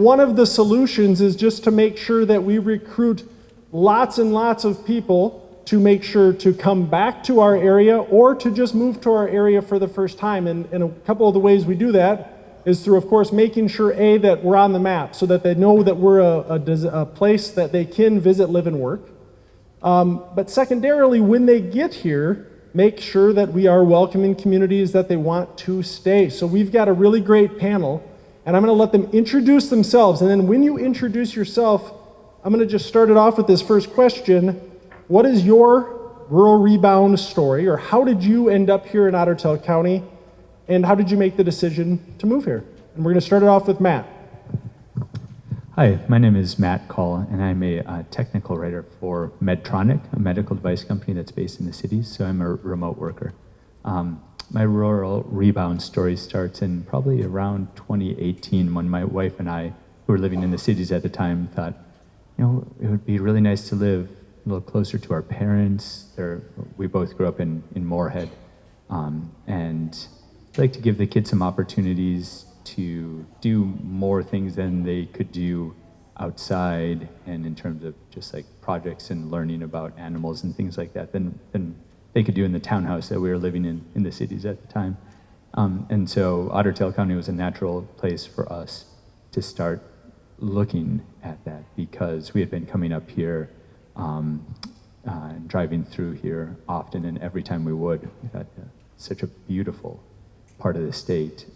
one of the solutions is just to make sure that we recruit lots and lots of people to make sure to come back to our area or to just move to our area for the first time. And a couple of the ways we do that is through, of course, making sure, A, that we're on the map so that they know that we're a place that they can visit, live, and work. But secondarily, when they get here, make sure that we are welcoming communities that they want to stay. So we've got a really great panel, and I'm going to let them introduce themselves. And then when you introduce yourself, I'm going to just start it off with this first question. What is your rural rebound story, or how did you end up here in Otter Tail County, and how did you make the decision to move here? And we're going to start it off with Matt. Hi, my name is Matt Call, and I'm a technical writer for Medtronic, a medical device company that's based in the cities, so I'm a remote worker. My rural rebound story starts in probably around 2018 when my wife and I, who were living in the cities at the time, thought, you know, it would be really nice to live a little closer to our parents. We both grew up in Moorhead, and I'd like to give the kids some opportunities to do more things than they could do outside, and in terms of just like projects and learning about animals and things like that than they could do in the townhouse that we were living in the cities at the time. And so Otter Tail County was a natural place for us to start looking at that, because we had been coming up here, driving through here often, and every time we would, we thought such a beautiful part of the state.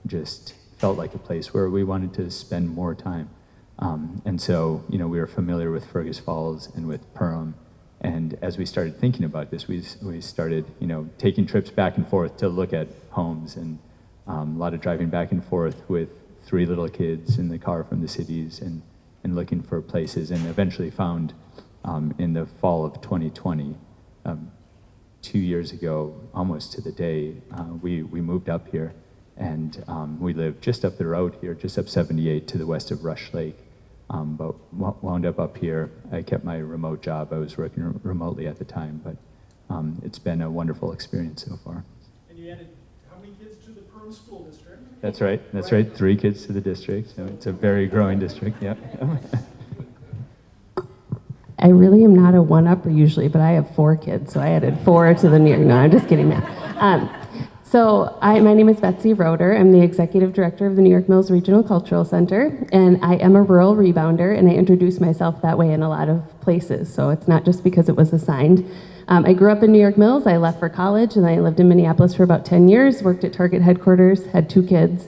Just felt like a place where we wanted to spend more time. And so, you know, we were familiar with Fergus Falls and with Perham. And as we started thinking about this, we started, you know, taking trips back and forth to look at homes, and a lot of driving back and forth with 3 little kids in the car from the cities, and looking for places, and eventually found in the fall of 2020, 2 years ago, almost to the day, we moved up here. And we lived just up the road here, just up 78 to the west of Rush Lake. But wound up here. I kept my remote job. I was working remotely at the time, but it's been a wonderful experience so far. And you added how many kids to the Perham School District? That's right. That's right. 3 kids to the district. So it's a very growing district. Yep. I really am not a one-upper usually, but I have 4 kids, so I added 4 to the New York. No, I'm just kidding, man. My name is Betsy Roeder. I'm the Executive Director of the New York Mills Regional Cultural Center, and I am a rural rebounder, and I introduce myself that way in a lot of places, so it's not just because it was assigned. I grew up in New York Mills. I left for college, and I lived in Minneapolis for about 10 years, worked at Target headquarters, had 2 kids,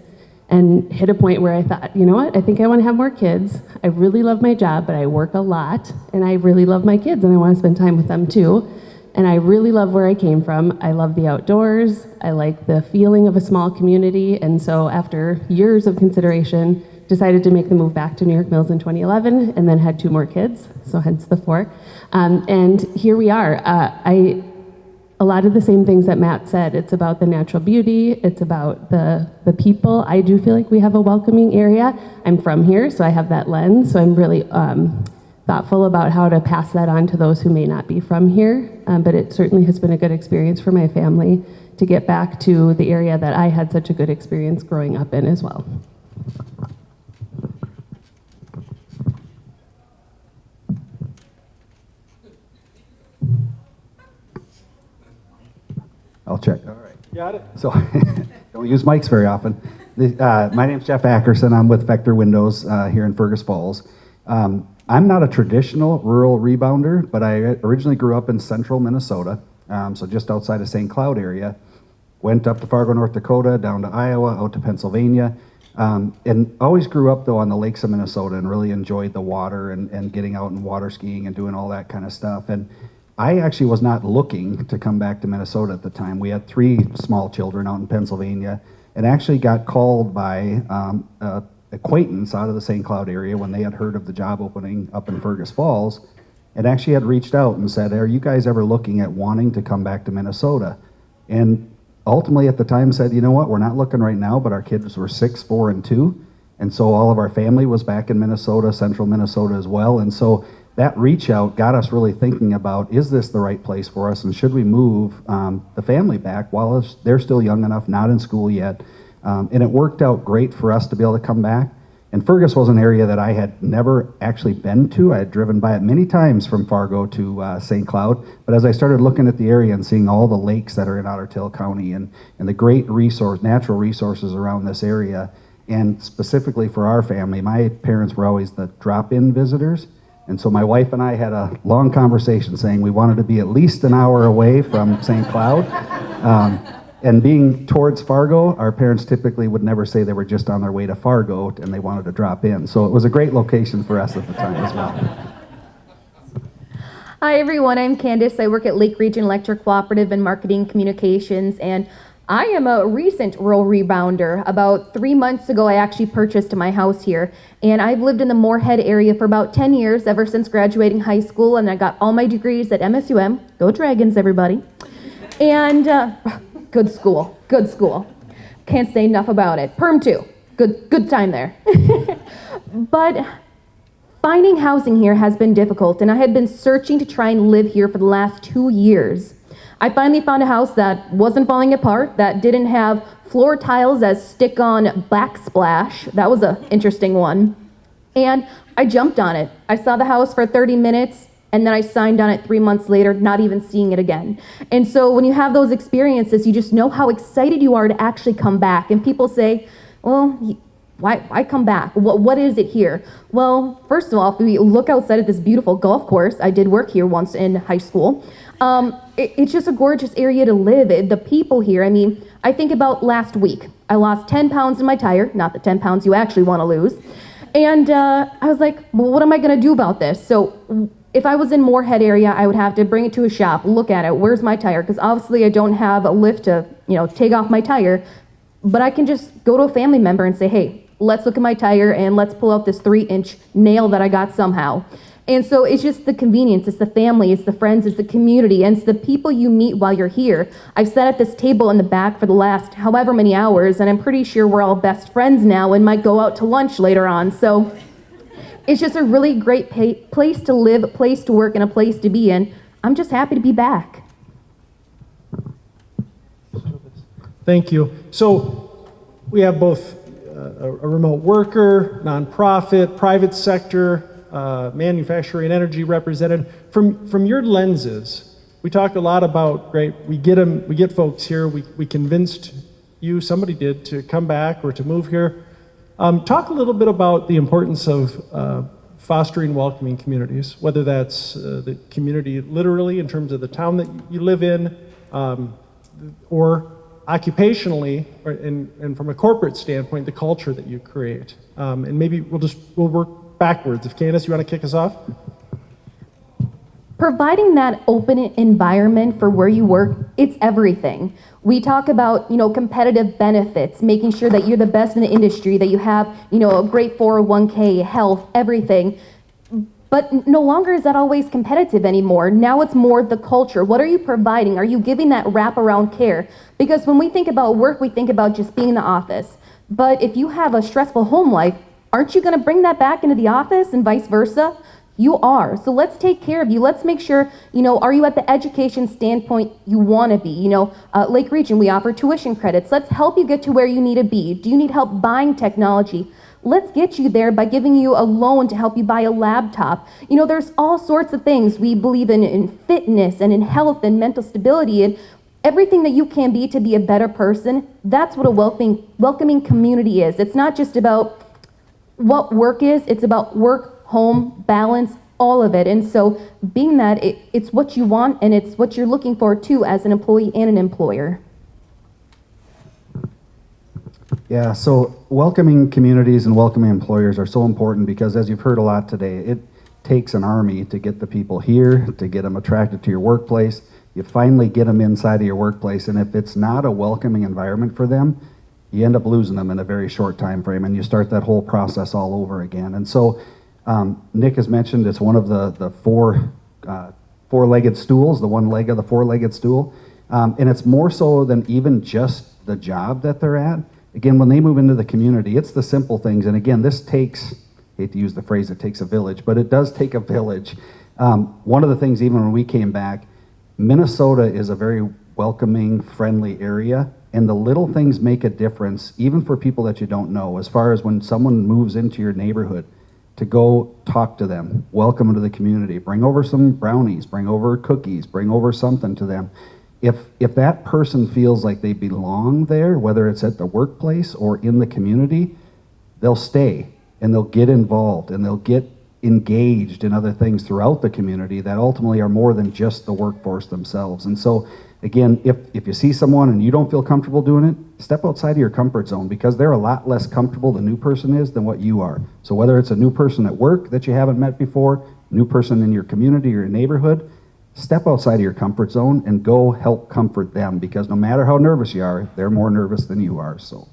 and hit a point where I thought, you know what, I think I want to have more kids. I really love my job, but I work a lot, and I really love my kids, and I want to spend time with them too. And I really love where I came from. I love the outdoors. I like the feeling of a small community. And so after years of consideration, decided to make the move back to New York Mills in 2011, and then had 2 more kids, so hence the 4. And here we are. A lot of the same things that Matt said. It's about the natural beauty. It's about the people. I do feel like we have a welcoming area. I'm from here, so I have that lens. So I'm really thoughtful about how to pass that on to those who may not be from here. But it certainly has been a good experience for my family to get back to the area that I had such a good experience growing up in as well. I'll check. All right. Got it. So, don't use mics very often. My name's Jeff Ackerson. I'm with Vector Windows here in Fergus Falls. I'm not a traditional rural rebounder, but I originally grew up in central Minnesota, so just outside of St. Cloud area. Went up to Fargo, North Dakota, down to Iowa, out to Pennsylvania, and always grew up though on the lakes of Minnesota and really enjoyed the water and getting out and water skiing and doing all that kind of stuff. And I actually was not looking to come back to Minnesota at the time. We had 3 small children out in Pennsylvania, and actually got called by acquaintance out of the St. Cloud area when they had heard of the job opening up in Fergus Falls, and actually had reached out and said, are you guys ever looking at wanting to come back to Minnesota? And ultimately at the time said, you know what, we're not looking right now, but our kids were 6, 4, and 2, and so all of our family was back in Minnesota, central Minnesota as well. And so that reach out got us really thinking about, is this the right place for us, and should we move the family back while they're still young enough, not in school yet. And it worked out great for us to be able to come back. And Fergus was an area that I had never actually been to. I had driven by it many times from Fargo to St. Cloud, but as I started looking at the area and seeing all the lakes that are in Otter Tail County and the great natural resources around this area, and specifically for our family, my parents were always the drop-in visitors. And so my wife and I had a long conversation saying we wanted to be at least an hour away from St. Cloud. And being towards Fargo, our parents typically would never say they were just on their way to Fargo and they wanted to drop in. So it was a great location for us at the time as well. Hi everyone, I'm Candace. I work at Lake Region Electric Cooperative in Marketing Communications, and I am a recent rural rebounder. About 3 months ago, I actually purchased my house here, and I've lived in the Moorhead area for about 10 years, ever since graduating high school, and I got all my degrees at MSUM. Go Dragons, everybody. And good school, good school. Can't say enough about it. Perm too, good time there. But finding housing here has been difficult, and I had been searching to try and live here for the last 2 years. I finally found a house that wasn't falling apart, that didn't have floor tiles as stick-on backsplash. That was an interesting one. And I jumped on it. I saw the house for 30 minutes, and then I signed on it 3 months later, not even seeing it again. And so when you have those experiences, you just know how excited you are to actually come back. And people say, well, why come back? What is it here? Well, first of all, if we look outside at this beautiful golf course, I did work here once in high school. It's just a gorgeous area to live. The people here, I mean, I think about last week. I lost 10 pounds in my tire, not the 10 pounds you actually want to lose. And I was like, well, what am I going to do about this? So if I was in Moorhead area, I would have to bring it to a shop, look at it, where's my tire? Because obviously I don't have a lift to, take off my tire. But I can just go to a family member and say, hey, let's look at my tire and let's pull out this 3-inch nail that I got somehow. And so it's just the convenience, it's the family, it's the friends, it's the community, and it's the people you meet while you're here. I've sat at this table in the back for the last however many hours, and I'm pretty sure we're all best friends now and might go out to lunch later on. So it's just a really great place to live, a place to work, and a place to be in. I'm just happy to be back. Thank you. So we have both a remote worker, nonprofit, private sector, manufacturing, energy represented. From your lenses, we talked a lot about, great, we get folks here, we convinced you, somebody did, to come back or to move here. Talk a little bit about the importance of fostering welcoming communities, whether that's the community literally in terms of the town that you live in, or occupationally, and from a corporate standpoint, the culture that you create. And maybe we'll work backwards. If Candace, you want to kick us off? Providing that open environment for where you work, it's everything. We talk about, competitive benefits, making sure that you're the best in the industry, that you have, a great 401k, health, everything. But no longer is that always competitive anymore. Now it's more the culture. What are you providing? Are you giving that wraparound care? Because when we think about work, we think about just being in the office. But if you have a stressful home life, aren't you going to bring that back into the office and vice versa? You are. So let's take care of you. Let's make sure, are you at the education standpoint you want to be? Lake Region, we offer tuition credits. Let's help you get to where you need to be. Do you need help buying technology? Let's get you there by giving you a loan to help you buy a laptop. There's all sorts of things. We believe in fitness and in health and mental stability and everything that you can be to be a better person. That's what a welcoming community is. It's not just about what work is, it's about work, home, balance, all of it. And so being that, it's what you want and it's what you're looking for too as an employee and an employer. Yeah, so welcoming communities and welcoming employers are so important because as you've heard a lot today, it takes an army to get the people here, to get them attracted to your workplace. You finally get them inside of your workplace, and if it's not a welcoming environment for them, you end up losing them in a very short time frame, and you start that whole process all over again. And so Nick has mentioned it's one of the four-legged stools, the one leg of the four-legged stool, and it's more so than even just the job that they're at. Again, when they move into the community, it's the simple things, and again, this takes, I hate to use the phrase, it takes a village, but it does take a village. One of the things, even when we came back, Minnesota is a very welcoming, friendly area, And the little things make a difference, even for people that you don't know, as far as when someone moves into your neighborhood, to go talk to them, welcome them to the community, bring over some brownies, bring over cookies, bring over something to them. If that person feels like they belong there, whether it's at the workplace or in the community, they'll stay and they'll get involved and they'll get engaged in other things throughout the community that ultimately are more than just the workforce themselves. And so again, if you see someone and you don't feel comfortable doing it, step outside of your comfort zone, because they're a lot less comfortable, the new person is, than what you are. So whether it's a new person at work that you haven't met before, new person in your community or your neighborhood, step outside of your comfort zone and go help comfort them, because no matter how nervous you are, they're more nervous than you are. So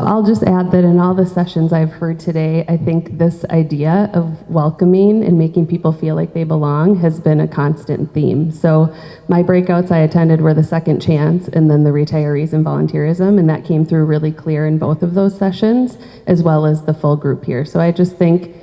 I'll just add that in all the sessions I've heard today, I think this idea of welcoming and making people feel like they belong has been a constant theme. So my breakouts I attended were the Second Chance and then the Retirees and Volunteerism, and that came through really clear in both of those sessions, as well as the full group here. So I just think,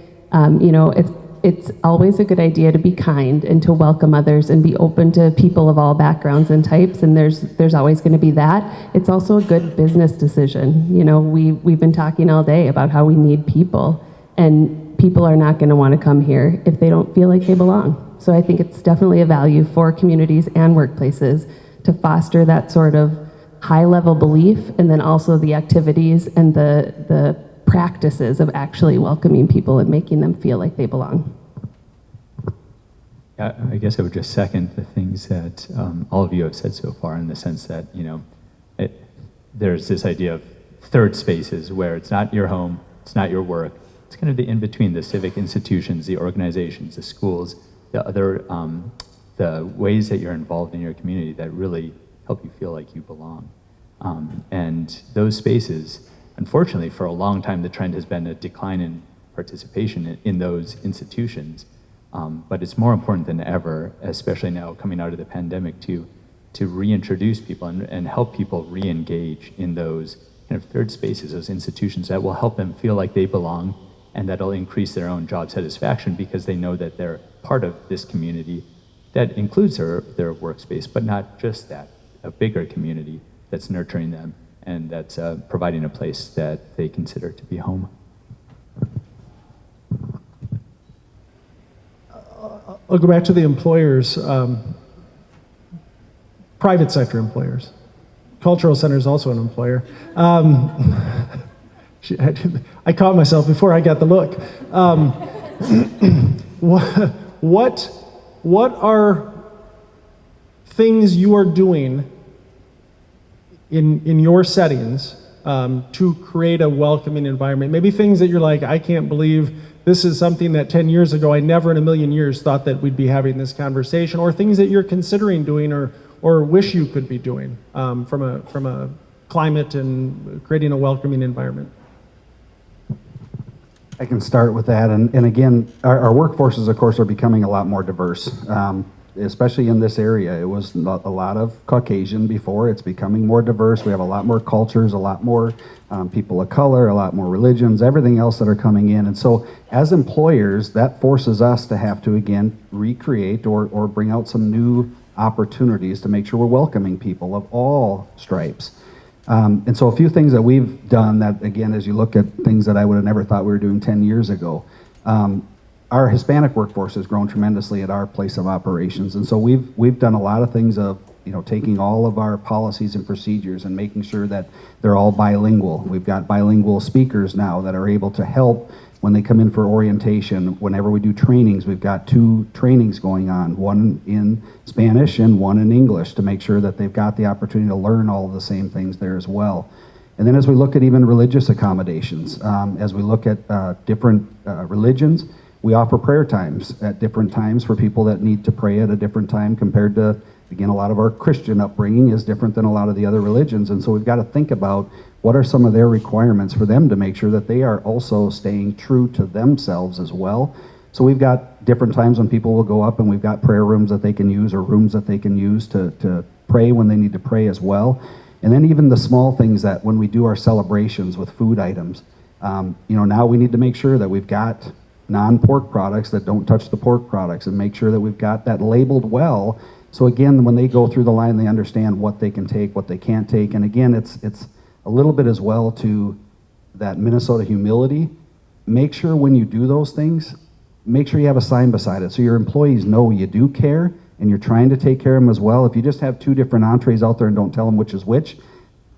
it's always a good idea to be kind and to welcome others and be open to people of all backgrounds and types, and there's always going to be that. It's also a good business decision. We've been talking all day about how we need people, and people are not going to want to come here if they don't feel like they belong. So I think it's definitely a value for communities and workplaces to foster that sort of high-level belief, and then also the activities and the practices of actually welcoming people and making them feel like they belong. Yeah, I guess I would just second the things that all of you have said so far, in the sense that, there's this idea of third spaces where it's not your home, it's not your work, it's kind of the in-between, the civic institutions, the organizations, the schools, the other, the ways that you're involved in your community that really help you feel like you belong. And those spaces, unfortunately, for a long time, the trend has been a decline in participation in those institutions. But it's more important than ever, especially now coming out of the pandemic, to reintroduce people and help people re-engage in those kind of third spaces, those institutions that will help them feel like they belong, and that'll increase their own job satisfaction because they know that they're part of this community that includes their workspace, but not just that, a bigger community that's nurturing them and that's providing a place that they consider to be home. I'll go back to the employers, private sector employers. Cultural Center is also an employer. I caught myself before I got the look. What are things you are doing in your settings to create a welcoming environment? Maybe things that you're like, I can't believe this is something that 10 years ago I never in a million years thought that we'd be having this conversation, or things that you're considering doing or wish you could be doing from a climate and creating a welcoming environment. I can start with that, and again, our workforces, of course, are becoming a lot more diverse, especially in this area. It was a lot of Caucasian before. It's becoming more diverse. We have a lot more cultures, a lot more people of color, a lot more religions, everything else that are coming in. And so as employers, that forces us to have to, again, recreate or bring out some new opportunities to make sure we're welcoming people of all stripes. And so a few things that we've done that, again, as you look at things that I would have never thought we were doing 10 years ago, our Hispanic workforce has grown tremendously at our place of operations. And so we've done a lot of things of, taking all of our policies and procedures and making sure that they're all bilingual. We've got bilingual speakers now that are able to help when they come in for orientation. Whenever we do trainings, we've got 2 trainings going on, one in Spanish and one in English, to make sure that they've got the opportunity to learn all of the same things there as well. And then as we look at even religious accommodations, as we look at different religions, we offer prayer times at different times for people that need to pray at a different time compared to, again, a lot of our Christian upbringing is different than a lot of the other religions. And so we've got to think about what are some of their requirements for them to make sure that they are also staying true to themselves as well. So we've got different times when people will go up, and we've got prayer rooms that they can use or rooms that they can use to pray when they need to pray as well. And then even the small things that when we do our celebrations with food items, now we need to make sure that we've got non-pork products that don't touch the pork products, and make sure that we've got that labeled well, So again, when they go through the line, they understand what they can take, what they can't take. And again, it's a little bit as well to that Minnesota humility. Make sure when you do those things, make sure you have a sign beside it so your employees know you do care and you're trying to take care of them as well. If you just have 2 different entrees out there and don't tell them which is which,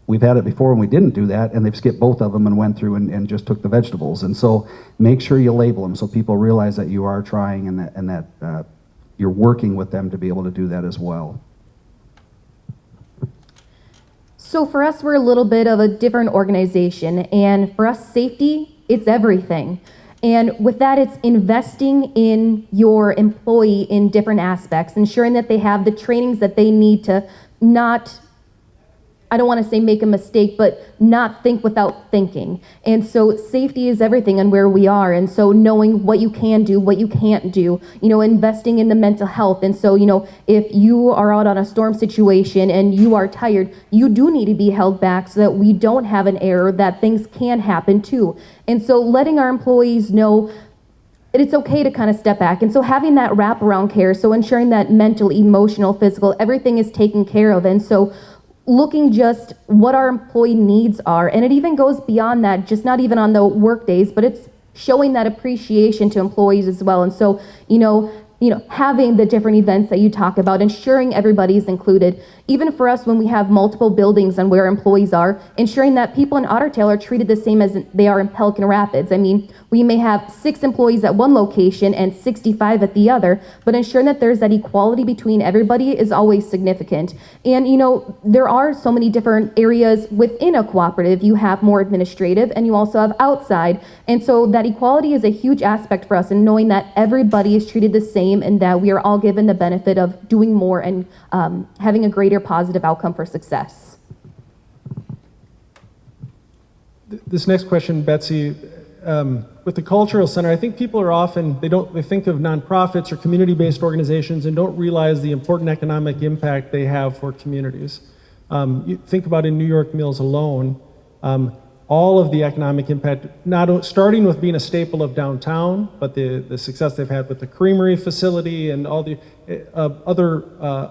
we've had it before and we didn't do that, and they've skipped both of them and went through and just took the vegetables. And so make sure you label them so people realize that you are trying and that you're working with them to be able to do that as well. So for us, we're a little bit of a different organization, and for us, safety, it's everything. And with that, it's investing in your employee in different aspects, ensuring that they have the trainings that they need to not, I don't want to say make a mistake, but not think without thinking. And so safety is everything on where we are. And so knowing what you can do, what you can't do, investing in the mental health. And so, if you are out on a storm situation and you are tired, you do need to be held back so that we don't have an error, that things can happen too. And so letting our employees know it's okay to kind of step back. And so having that wraparound care, so ensuring that mental, emotional, physical, everything is taken care of. And so looking just what our employee needs are, and it even goes beyond that, just not even on the work days, but it's showing that appreciation to employees as well. And so, having the different events that you talk about, ensuring everybody's included. Even for us, when we have multiple buildings and where employees are, ensuring that people in Otter Tail are treated the same as they are in Pelican Rapids. I mean, we may have 6 employees at one location and 65 at the other, but ensuring that there's that equality between everybody is always significant. And, there are so many different areas within a cooperative. You have more administrative and you also have outside. And so that equality is a huge aspect for us, and knowing that everybody is treated the same and that we are all given the benefit of doing more and having a greater positive outcome for success. This next question, Betsy, with the Cultural Center, I think people are often, they think of nonprofits or community-based organizations and don't realize the important economic impact they have for communities. You think about in New York Mills alone, all of the economic impact, starting with being a staple of downtown, but the success they've had with the creamery facility and all the other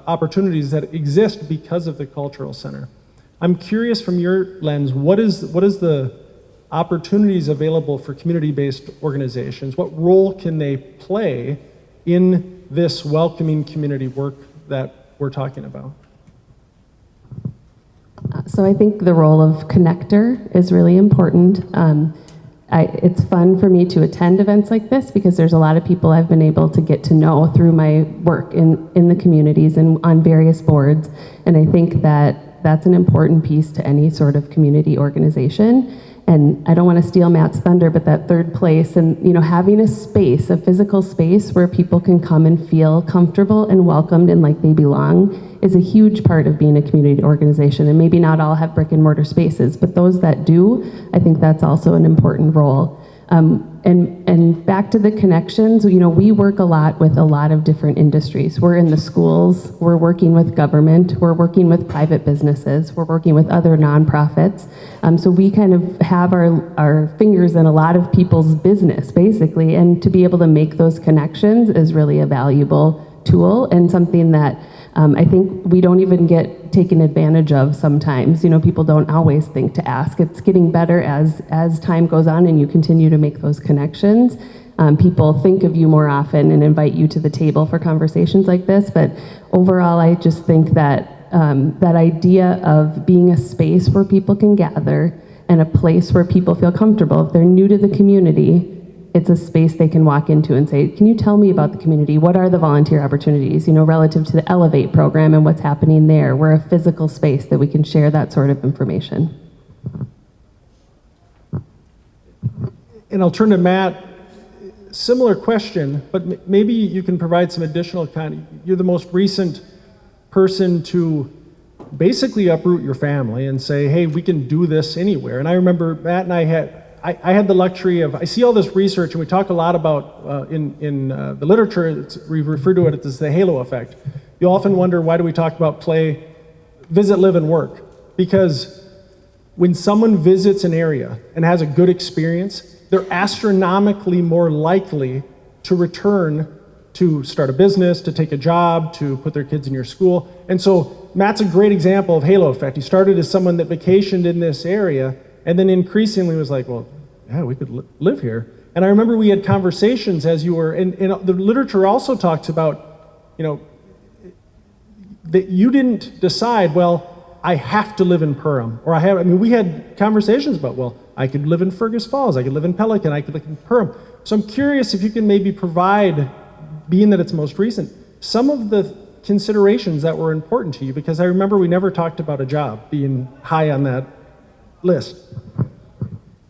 opportunities that exist because of the Cultural Center. I'm curious from your lens, what is the opportunities available for community-based organizations? What role can they play in this welcoming community work that we're talking about? So I think the role of connector is really important. It's fun for me to attend events like this because there's a lot of people I've been able to get to know through my work in the communities and on various boards. And I think that that's an important piece to any sort of community organization. And I don't want to steal Matt's thunder, but that third place and, having a space, a physical space where people can come and feel comfortable and welcomed and like they belong is a huge part of being a community organization. And maybe not all have brick and mortar spaces, but those that do, I think that's also an important role. And back to the connections, we work a lot with a lot of different industries. We're in the schools, we're working with government, we're working with private businesses, we're working with other nonprofits. So we kind of have our fingers in a lot of people's business, basically, and to be able to make those connections is really a valuable tool and something that I think we don't even get taken advantage of sometimes. People don't always think to ask. It's getting better as time goes on and you continue to make those connections. People think of you more often and invite you to the table for conversations like this. But overall, I just think that that idea of being a space where people can gather and a place where people feel comfortable. If they're new to the community, it's a space they can walk into and say, can you tell me about the community? What are the volunteer opportunities, relative to the Elevate program and what's happening there? We're a physical space that we can share that sort of information. And I'll turn to Matt. Similar question, but maybe you can provide some additional you're the most recent person to basically uproot your family and say, hey, we can do this anywhere. And I remember Matt and I had the luxury of, I see all this research and we talk a lot about, in the literature, we refer to it as the halo effect. You often wonder, why do we talk about play, visit, live, and work? Because when someone visits an area and has a good experience, they're astronomically more likely to return to start a business, to take a job, to put their kids in your school. And so Matt's a great example of halo effect. He started as someone that vacationed in this area, and then increasingly was like, well, yeah, we could live here. And I remember we had conversations as you were, and the literature also talks about, that you didn't decide, well, I have to live in Perham, or we had conversations about, well, I could live in Fergus Falls, I could live in Pelican, I could live in Perham. So I'm curious if you can maybe provide, being that it's most recent, some of the considerations that were important to you, because I remember we never talked about a job being high on that list.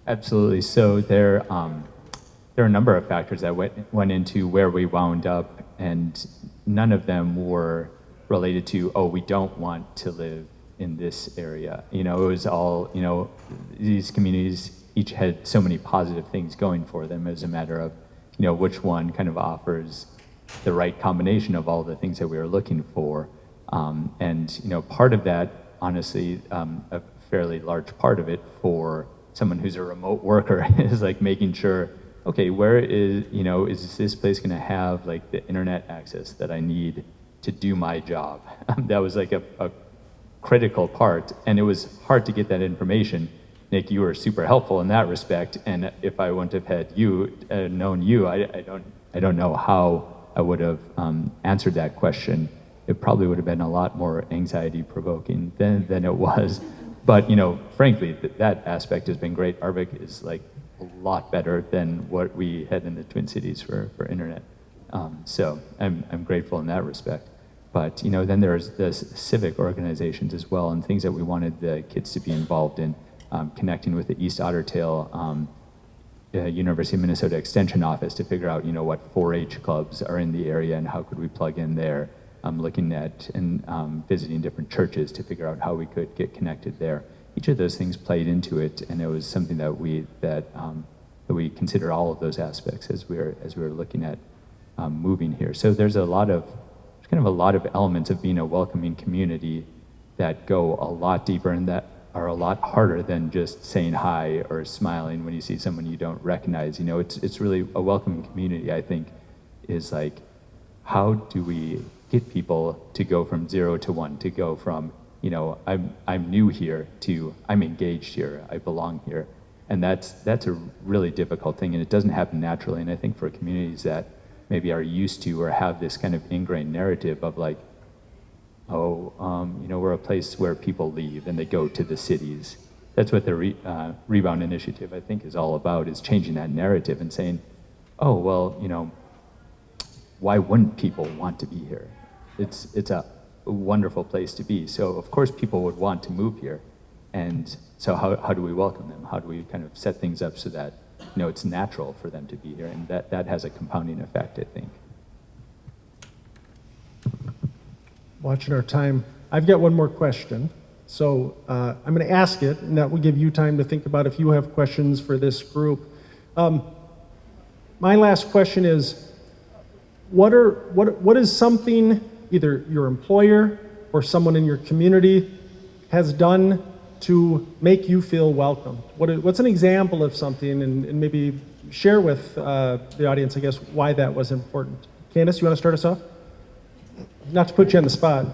Absolutely. So there are a number of factors that went into where we wound up, and none of them were related to, oh, we don't want to live in this area. It was all, these communities each had so many positive things going for them. As a matter of, which one kind of offers the right combination of all the things that we were looking for. And part of that, honestly, a fairly large part of it for someone who's a remote worker is like making sure, okay, where is this place going to have like the internet access that I need to do my job? That was like a critical part, and it was hard to get that information. Nick, you were super helpful in that respect, and if I wouldn't have had you, known you, I don't know how I would have answered that question. It probably would have been a lot more anxiety provoking than it was. But frankly, that aspect has been great. Arvik is like a lot better than what we had in the Twin Cities for internet. So I'm grateful in that respect. But then there's the civic organizations as well, and things that we wanted the kids to be involved in, connecting with the East Otter Tail University of Minnesota Extension Office to figure out what 4-H clubs are in the area and how could we plug in there. Looking at and visiting different churches to figure out how we could get connected there. Each of those things played into it, and it was something that we considered all of those aspects as we were looking at moving here. So there's kind of a lot of elements of being a welcoming community that go a lot deeper and that are a lot harder than just saying hi or smiling when you see someone you don't recognize. It's really a welcoming community. I think is like, how do we get people to go from 0 to 1, to go from, I'm new here to I'm engaged here, I belong here. And that's a really difficult thing, and it doesn't happen naturally. And I think for communities that maybe are used to or have this kind of ingrained narrative of like, we're a place where people leave and they go to the cities. That's what the Rebound Initiative, I think, is all about, is changing that narrative and saying, oh, well, why wouldn't people want to be here? It's a wonderful place to be. So of course people would want to move here. And so how do we welcome them? How do we kind of set things up so that it's natural for them to be here? And that has a compounding effect, I think. Watching our time, I've got one more question. So I'm going to ask it, and that will give you time to think about if you have questions for this group. My last question is, what is something either your employer or someone in your community has done to make you feel welcome? What's an example of something, and maybe share with the audience, I guess, why that was important. Candace, you want to start us off? Not to put you on the spot.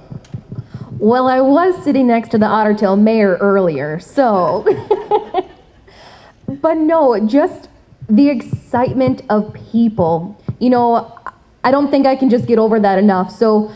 Well, I was sitting next to the Otter Tail mayor earlier, so. But no, just the excitement of people. I don't think I can just get over that enough. So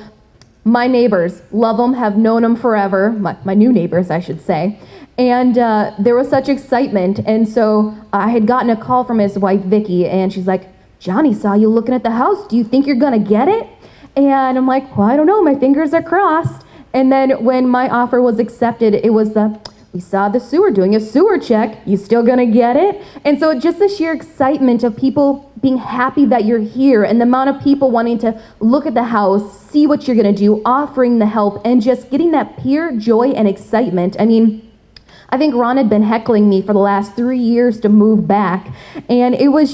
my neighbors, love them, have known them forever, my new neighbors, I should say. And there was such excitement. And so I had gotten a call from his wife, Vicky, and she's like, Johnny saw you looking at the house. Do you think you're going to get it? And I'm like, well, I don't know. My fingers are crossed. And then when my offer was accepted, it was we saw the sewer, doing a sewer check. You still going to get it? And so just the sheer excitement of people being happy that you're here, and the amount of people wanting to look at the house, see what you're going to do, offering the help, and just getting that pure joy and excitement. I mean, I think Ron had been heckling me for the last 3 years to move back. And it was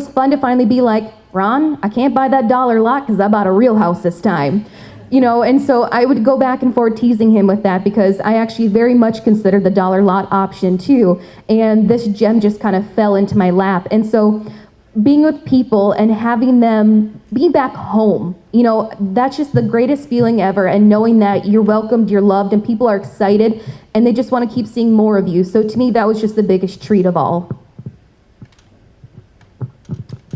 fun to finally be like, Ron, I can't buy that dollar lot because I bought a real house this time. And so I would go back and forth teasing him with that, because I actually very much considered the dollar lot option too. And this gem just kind of fell into my lap. And so being with people and having them be back home. You know, that's just the greatest feeling ever, and knowing that you're welcomed, you're loved, and people are excited, and they just want to keep seeing more of you. So to me, that was just the biggest treat of all.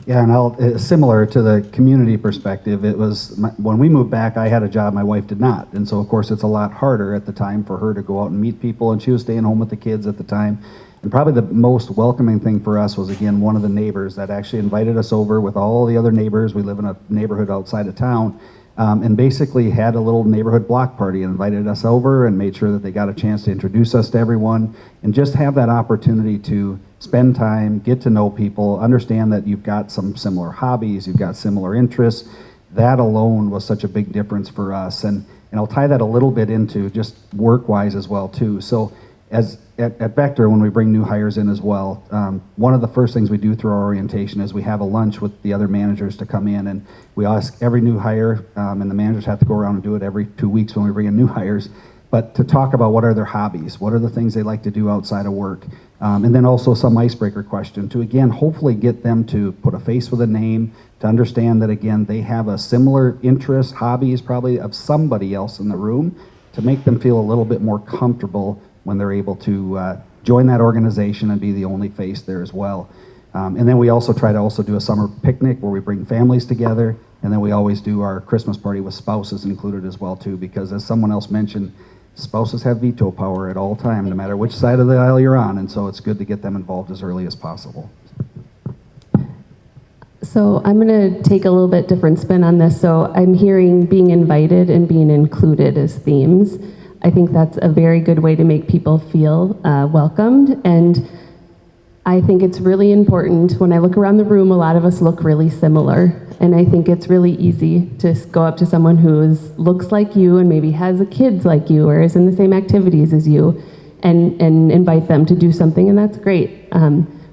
Yeah, and similar to the community perspective, it was, when we moved back, I had a job, my wife did not. And so, of course, it's a lot harder at the time for her to go out and meet people, and she was staying home with the kids at the time. And probably the most welcoming thing for us was, again, one of the neighbors that actually invited us over with all the other neighbors. We live in a neighborhood outside of town, and basically had a little neighborhood block party and invited us over and made sure that they got a chance to introduce us to everyone and just have that opportunity to spend time, get to know people, understand that you've got some similar hobbies, you've got similar interests. That alone was such a big difference for us. And I'll tie that a little bit into just work-wise as well, too. So at Vector, when we bring new hires in as well, one of the first things we do through our orientation is we have a lunch with the other managers to come in, and we ask every new hire, and the managers have to go around and do it every 2 weeks when we bring in new hires, but to talk about what are their hobbies, what are the things they like to do outside of work, and then also some icebreaker question to, again, hopefully get them to put a face with a name, to understand that, again, they have a similar interest, hobbies probably of somebody else in the room, to make them feel a little bit more comfortable when they're able to join that organization and be the only face there as well. And then we also try to also do a summer picnic where we bring families together, and then we always do our Christmas party with spouses included as well too, because as someone else mentioned, spouses have veto power at all time, no matter which side of the aisle you're on, and so it's good to get them involved as early as possible. So I'm going to take a little bit different spin on this. So I'm hearing being invited and being included as themes. I think that's a very good way to make people feel welcomed. And I think it's really important. When I look around the room, a lot of us look really similar. And I think it's really easy to go up to someone who looks like you and maybe has kids like you or is in the same activities as you and invite them to do something, and that's great.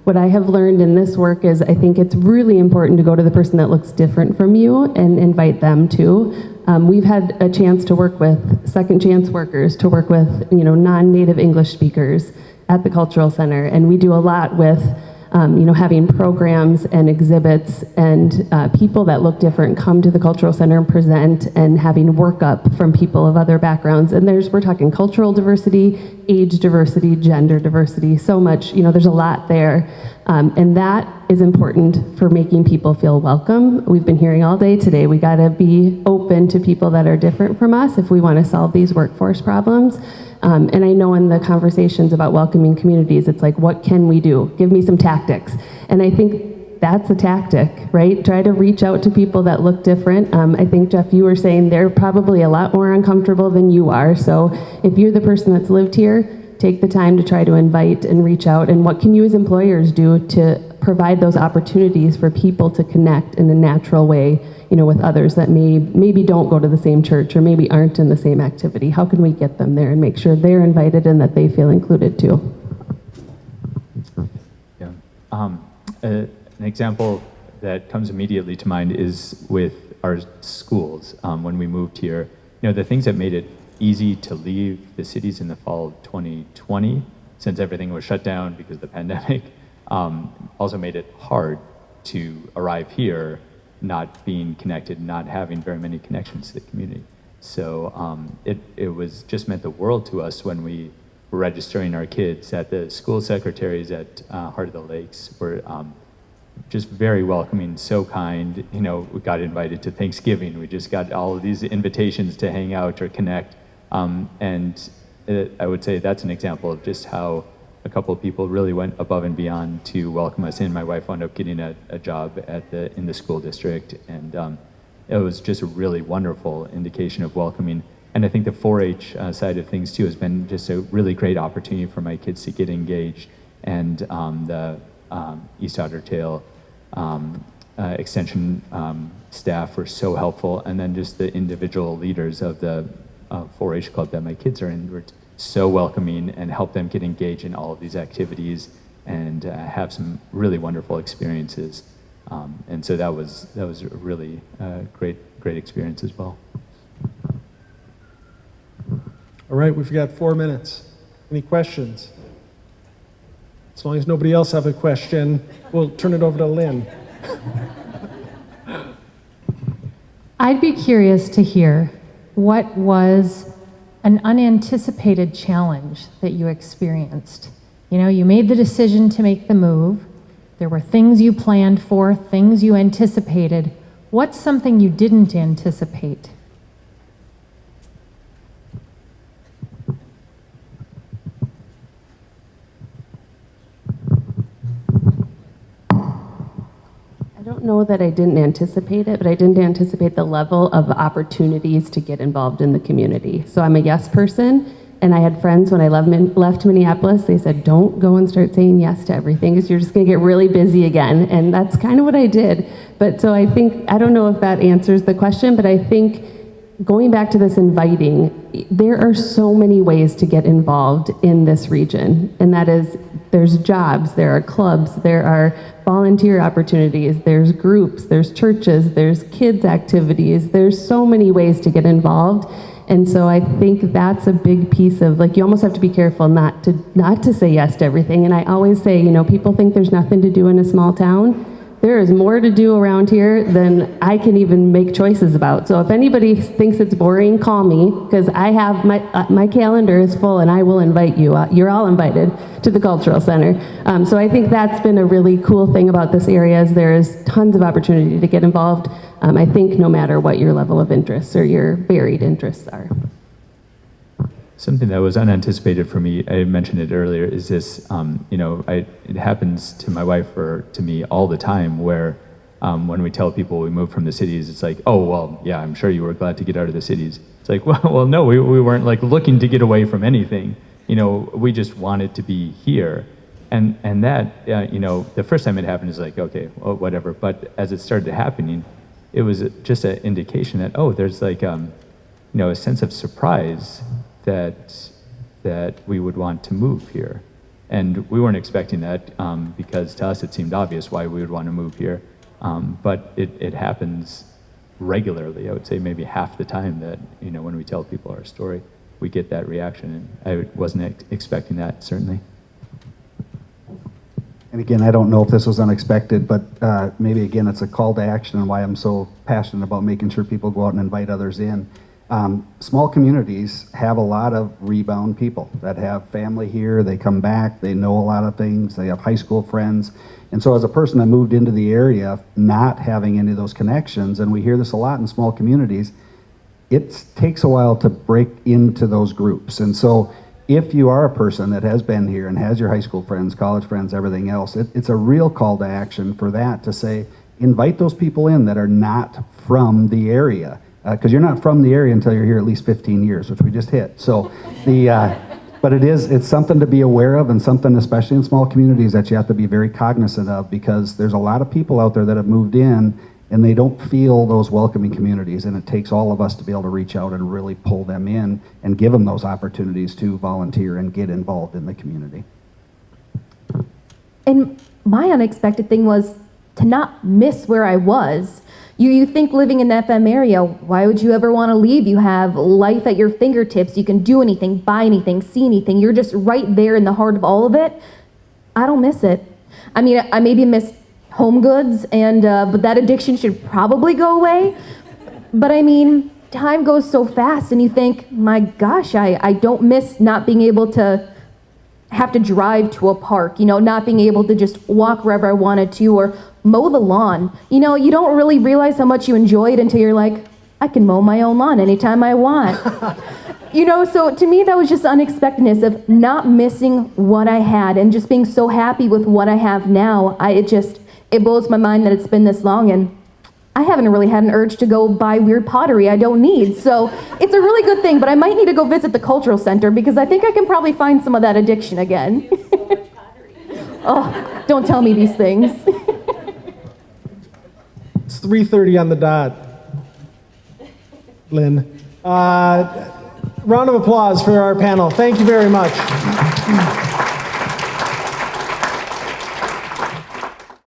What I have learned in this work is I think it's really important to go to the person that looks different from you and invite them too. We've had a chance to work with second chance workers, to work with non-native English speakers at the Cultural Center, and we do a lot with having programs and exhibits and people that look different come to the Cultural Center and present, and having workup from people of other backgrounds. And we're talking cultural diversity, age diversity, gender diversity, so much, there's a lot there. And that is important for making people feel welcome. We've been hearing all day today, we gotta be open to people that are different from us if we wanna solve these workforce problems. And I know in the conversations about welcoming communities, it's like, what can we do? Give me some tactics. And I think that's a tactic, right? Try to reach out to people that look different. I think, Jeff, you were saying they're probably a lot more uncomfortable than you are. So if you're the person that's lived here, take the time to try to invite and reach out. And what can you as employers do to provide those opportunities for people to connect in a natural way, with others that maybe don't go to the same church or maybe aren't in the same activity? How can we get them there and make sure they're invited and that they feel included too? Yeah. An example that comes immediately to mind is with our schools. When we moved here, the things that made it easy to leave the cities in the fall of 2020, since everything was shut down because of the pandemic, also made it hard to arrive here not being connected, not having very many connections to the community. So it was just meant the world to us when we were registering our kids, that the school secretaries at Heart of the Lakes were just very welcoming, so kind. We got invited to Thanksgiving. We just got all of these invitations to hang out or connect. And I would say that's an example of just how a couple of people really went above and beyond to welcome us in. My wife wound up getting a job in the school district, and it was just a really wonderful indication of welcoming. And I think the 4-H side of things too has been just a really great opportunity for my kids to get engaged. And the East Otter Tail extension staff were so helpful, and then just the individual leaders of the 4-H club that my kids are in were so welcoming and help them get engaged in all of these activities and have some really wonderful experiences. And so that was a really great experience as well. All right, we've got 4 minutes. Any questions? As long as nobody else have a question, we'll turn it over to Lynn. I'd be curious to hear what was an unanticipated challenge that you experienced. You know, you made the decision to make the move. There were things you planned for, things you anticipated. What's something you didn't anticipate? I don't know that I didn't anticipate it, but I didn't anticipate the level of opportunities to get involved in the community. So I'm a yes person, and I had friends when I left Minneapolis, they said, don't go and start saying yes to everything because you're just going to get really busy again. And that's kind of what I did. But so I think, I don't know if that answers the question, but I think going back to this inviting, there are so many ways to get involved in this region. And that is, there's jobs, there are clubs, there are volunteer opportunities, there's groups, there's churches, there's kids activities, there's so many ways to get involved. And so I think that's a big piece of, like, you almost have to be careful not to say yes to everything. And I always say, you know, people think there's nothing to do in a small town. There is more to do around here than I can even make choices about. So if anybody thinks it's boring, call me, because I have my calendar is full and I will invite you. You're all invited to the Cultural Center. So I think that's been a really cool thing about this area is there is tons of opportunity to get involved. I think no matter what your level of interests or your varied interests are. Something that was unanticipated for me, I mentioned it earlier, is this, it happens to my wife or to me all the time where when we tell people we moved from the cities, it's like, oh, well, yeah, I'm sure you were glad to get out of the cities. It's like, well, no, we weren't like looking to get away from anything. You know, we just wanted to be here. And that, the first time it happened is like, okay, well, whatever. But as it started happening, it was just an indication that, oh, there's like, a sense of surprise that we would want to move here. And we weren't expecting that because to us it seemed obvious why we would want to move here. But it happens regularly. I would say maybe half the time that, when we tell people our story, we get that reaction. And I wasn't expecting that, certainly. And again, I don't know if this was unexpected, but maybe again, it's a call to action and why I'm so passionate about making sure people go out and invite others in. Small communities have a lot of rebound people that have family here, they come back, they know a lot of things, they have high school friends. And so as a person that moved into the area, not having any of those connections, and we hear this a lot in small communities, it takes a while to break into those groups. And so if you are a person that has been here and has your high school friends, college friends, everything else, it's a real call to action for that to say, invite those people in that are not from the area. Because you're not from the area until you're here at least 15 years, which we just hit. So but it's something to be aware of and something, especially in small communities, that you have to be very cognizant of because there's a lot of people out there that have moved in and they don't feel those welcoming communities, and it takes all of us to be able to reach out and really pull them in and give them those opportunities to volunteer and get involved in the community. And my unexpected thing was to not miss where I was. You think living in the FM area, why would you ever want to leave? You have life at your fingertips. You can do anything, buy anything, see anything. You're just right there in the heart of all of it. I don't miss it. I mean, I maybe miss home goods, but that addiction should probably go away. But I mean, time goes so fast, and you think, my gosh, I don't miss not being able to have to drive to a park, not being able to just walk wherever I wanted to or mow the lawn. You don't really realize how much you enjoy it until you're like, I can mow my own lawn anytime I want. So to me, that was just unexpectedness of not missing what I had and just being so happy with what I have now. It blows my mind that it's been this long, and I haven't really had an urge to go buy weird pottery I don't need. So it's a really good thing, but I might need to go visit the cultural center because I think I can probably find some of that addiction again. Oh, don't tell me these things. It's 3:30 on the dot, Lynn. Round of applause for our panel. Thank you very much.